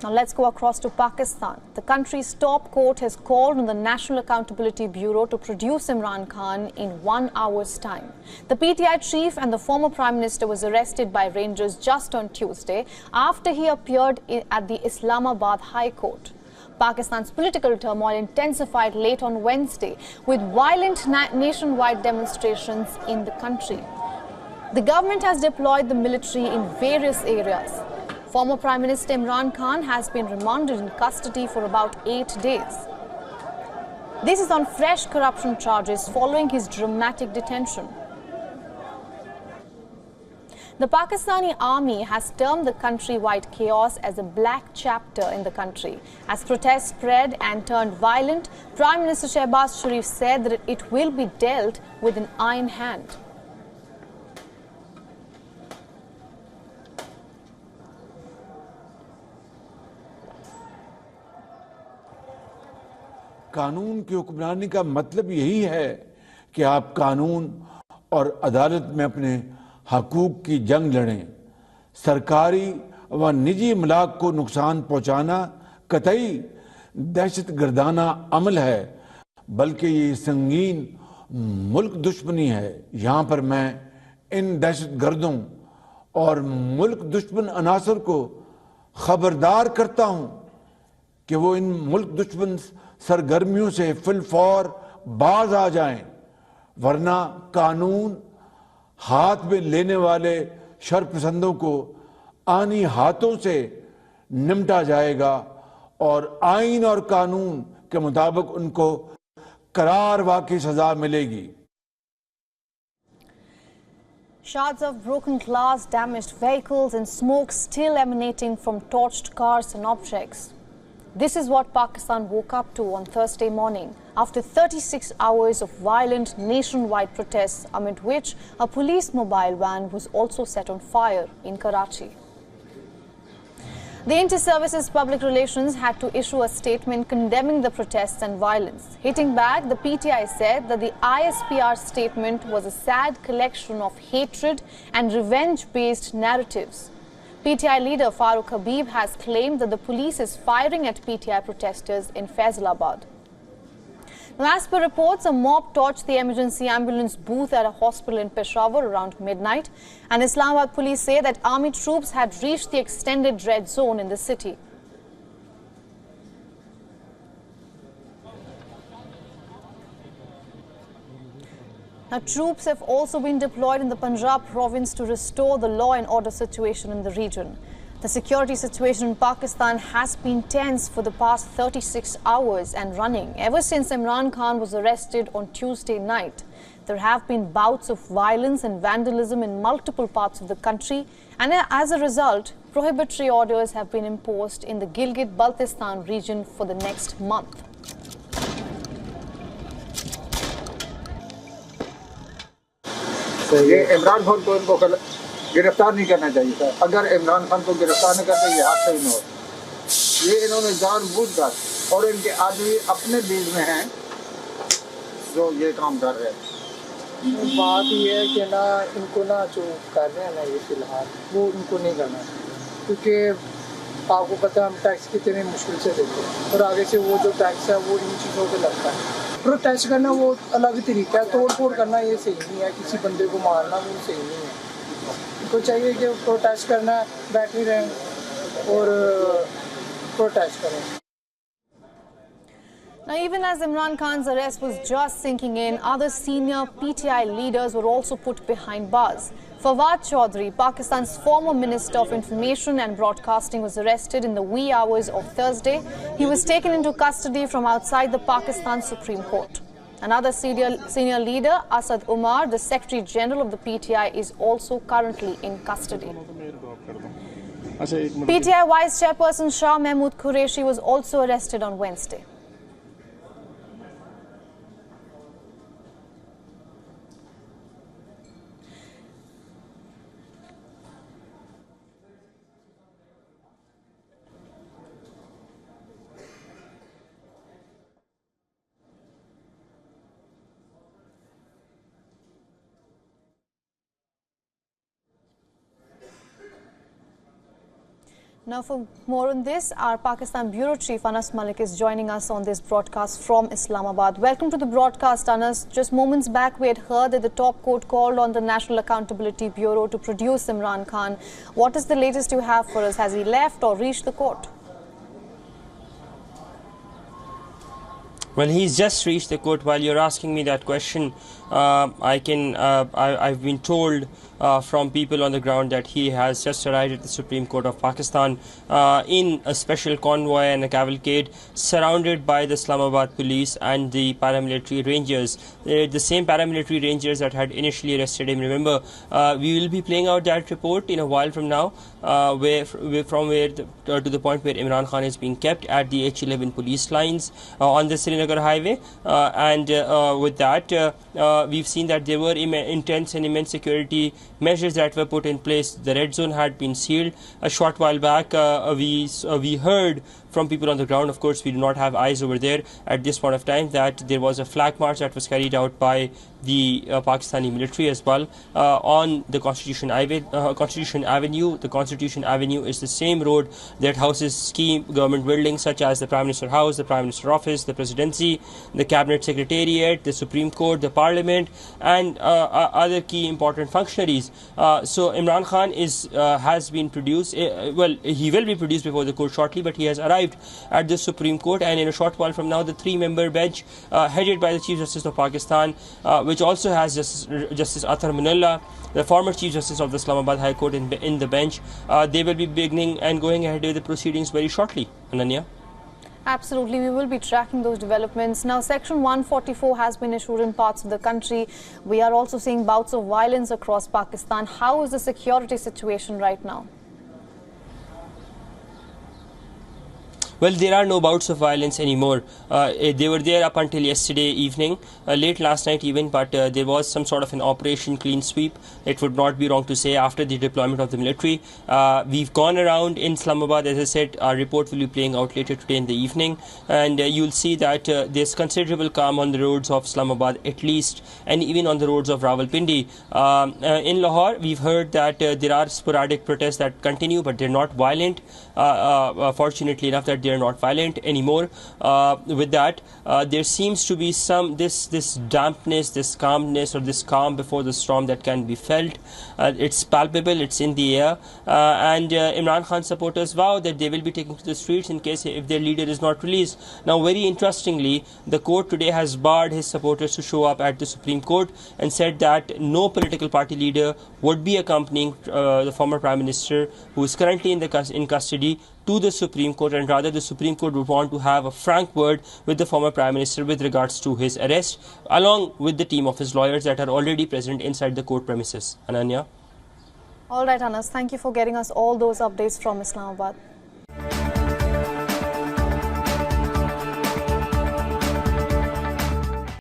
Now let's go across to Pakistan. The country's top court has called on the National Accountability Bureau to produce Imran Khan in 1 hour's time. The PTI chief and the former Prime Minister was arrested by rangers just on Tuesday after he appeared at the Islamabad High Court. Pakistan's political turmoil intensified late on Wednesday with violent nationwide demonstrations in the country. The government has deployed the military in various areas. Former Prime Minister Imran Khan has been remanded in custody for about 8 days. This is on fresh corruption charges following his dramatic detention. The Pakistani army has termed the countrywide chaos as a black chapter in the country. As protests spread and turned violent, Prime Minister Shehbaz Sharif said that it will be dealt with an iron hand. कानून की हुक्मरानी का मतलब यही है कि आप कानून और अदालत में अपने हकूक की जंग लड़ें। सरकारी व निजी इमलाक को नुकसान पहुंचाना कतई दहशतगर्दाना अमल है, बल्कि ये संगीन मुल्क दुश्मनी है। यहाँ पर मैं इन दहशतगर्दों और मुल्क दुश्मन अनासर को खबरदार करता हूँ कि वो इन मुल्क दुश्मन सरगर्मियों से फिलफौर बाज आ जाएं, वरना कानून हाथ में लेने वाले शरपसंदों को आनी हाथों से निमटा जाएगा और आईन और कानून के मुताबिक उनको करार वाक़ई सजा मिलेगी। Shards of broken glass, damaged vehicles and smoke still emanating from torched cars and objects. This is what Pakistan woke up to on Thursday morning after 36 hours of violent nationwide protests, amid which a police mobile van was also set on fire in Karachi. The Inter-Services Public Relations had to issue a statement condemning the protests and violence. Hitting back, the PTI said that the ISPR statement was a sad collection of hatred and revenge-based narratives. PTI leader Farooq Habib has claimed that the police is firing at PTI protesters in Faisalabad. Now, as per reports, a mob torched the emergency ambulance booth at a hospital in Peshawar around midnight, and Islamabad police say that army troops had reached the extended red zone in the city. Now, troops have also been deployed in the Punjab province to restore the law and order situation in the region. The security situation in Pakistan has been tense for the past 36 hours and running ever since Imran Khan was arrested on Tuesday night. There have been bouts of violence and vandalism in multiple parts of the country, and as a result, prohibitory orders have been imposed in the Gilgit-Baltistan region for the next month. ये इमरान खान को इनको गिरफ्तार नहीं करना चाहिए था। अगर इमरान खान को गिरफ्तार नहीं करते ये हादसा ही न हो। ये इन्होंने जानबूझकर और इनके आदमी अपने बीच में हैं जो ये काम कर रहे हैं। बात ये है कि ना इनको ना जो कर रहे हैं ना ये फिलहाल वो इनको नहीं करना, क्योंकि आपको पता है हम टैक्स कितने मुश्किल से देते हैं और आगे से वो जो टैक्स है वो इन चीज़ों पे लगता है। प्रोटेस्ट करना वो अलग तरीका है, तोड़ फोड़ करना ये सही नहीं है, किसी बंदे को मारना वो सही नहीं है। इनको चाहिए कि प्रोटेस्ट करना बैठे रहें और प्रोटेस्ट करें। Now, even as Imran Khan's arrest was just sinking in, other senior PTI leaders were also put behind bars. Fawad Chaudhry, Pakistan's former Minister of Information and Broadcasting, was arrested in the wee hours of Thursday. He was taken into custody from outside the Pakistan Supreme Court. Another senior leader, Asad Umar, the Secretary General of the PTI, is also currently in custody. PTI Vice Chairperson Shah Mahmood Qureshi was also arrested on Wednesday. Now for more on this, our Pakistan Bureau Chief Anas Malik is joining us on this broadcast from Islamabad. Welcome to the broadcast, Anas. Just moments back we had heard that the top court called on the National Accountability Bureau to produce Imran Khan. What is the latest you have for us? Has he left or reached the court? Well, he's just reached the court. While you're asking me that question, I've been told from people on the ground that he has just arrived at the Supreme Court of Pakistan in a special convoy and a cavalcade surrounded by the Islamabad police and the paramilitary rangers. The same paramilitary rangers that had initially arrested him. Remember, we will be playing out that report in a while from now, to the point where Imran Khan is being kept at the H11 police lines on the Srinagar highway. With that, we've seen that there were intense and immense security measures that were put in place. The red zone had been sealed. A short while back, we heard from people on the ground, of course we do not have eyes over there at this point of time, that there was a flag march that was carried out by the Pakistani military as well on the Constitution Avenue. The Constitution Avenue is the same road that houses key government buildings such as the Prime Minister House, the Prime Minister Office, the Presidency, the Cabinet Secretariat, the Supreme Court, the Parliament, and other key important functionaries. So Imran Khan has been produced. Well, he will be produced before the court shortly, but he has arrived at the Supreme Court, and in a short while from now, the three-member bench headed by the Chief Justice of Pakistan, which also has Justice Athar Munalla, the former Chief Justice of the Islamabad High Court, in the bench. They will be beginning and going ahead with the proceedings very shortly. Ananya? Absolutely, we will be tracking those developments. Now, Section 144 has been issued in parts of the country. We are also seeing bouts of violence across Pakistan. How is the security situation right now? Well, there are no bouts of violence anymore. They were there up until yesterday evening, late last night even, but there was some sort of an operation clean sweep. It would not be wrong to say after the deployment of the military. We've gone around in Islamabad. As I said, our report will be playing out later today in the evening, and you'll see that there's considerable calm on the roads of Islamabad at least, and even on the roads of Rawalpindi. In Lahore, we've heard that there are sporadic protests that continue, but they're not violent. Fortunately enough, that they are not violent anymore. With that, there seems to be some this dampness, this calmness, or this calm before the storm that can be felt. It's palpable, it's in the air, and Imran Khan supporters vow that they will be taken to the streets in case if their leader is not released. Now, very interestingly, the court today has barred his supporters to show up at the Supreme Court and said that no political party leader would be accompanying the former Prime Minister, who is currently in custody, to the Supreme Court, and rather the Supreme Court would want to have a frank word with the former Prime Minister with regards to his arrest, along with the team of his lawyers that are already present inside the court premises. Ananya? All right, Anas, thank you for getting us all those updates from Islamabad.